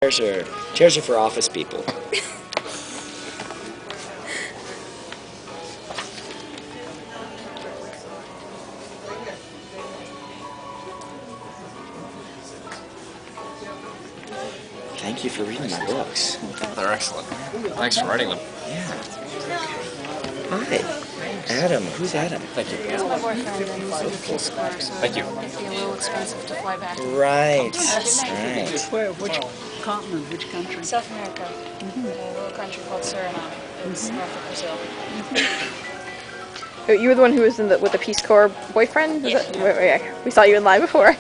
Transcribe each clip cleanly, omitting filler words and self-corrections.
Chairs are for office people. Thank you for reading my books. They're excellent. Thanks for writing them. Yeah. Hi. Adam. Who's Adam? Thank you. He's my boyfriend, and he's in the Peace Corps, so Thank you. it might be a little expensive to fly back. Right. Where? Which continent? Which country? South America, a little country called Suriname. It's north of Brazil. You were the one who was with the Peace Corps boyfriend? Wait, we saw you in live before.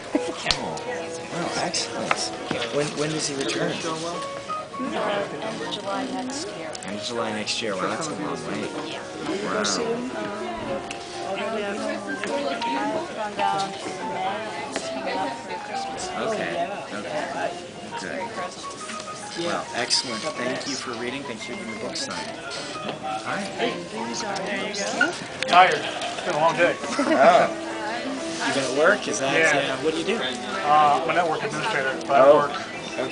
Oh, excellent. When does he return? End of July next year. End of July next year. Wow, that's a long wait. Wow. I've gone down in May, and it's coming up for Christmas. Okay. Okay. It's a Good. great present. Well, excellent. Thank you for reading. Thanks for getting the book signed. Hi. There you go. Tired. It's been a long day. Oh. You been at work? Is that, Yeah. what do you do? I'm a network administrator, but I work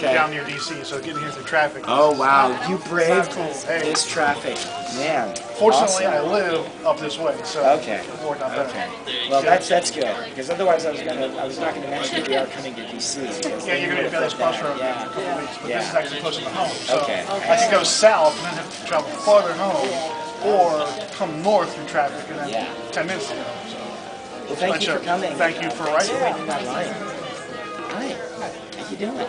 down near D.C., so getting here through traffic. Oh, wow. You braved Cool. Hey. this traffic. Man. Fortunately, awesome. I live up this way, so Okay. it worked out better. Okay. Well, that's good. Because otherwise, I was not going to mention that we are coming to DC. Yeah, you're going to be on this crossroad in a couple of weeks, but this is actually closer to home. So Okay. I can go south and then have to travel farther home, or come north through traffic and then 10 minutes ago. So. Well, thank you for coming. Thank you for Thanks writing. that line. Hi. How you doing?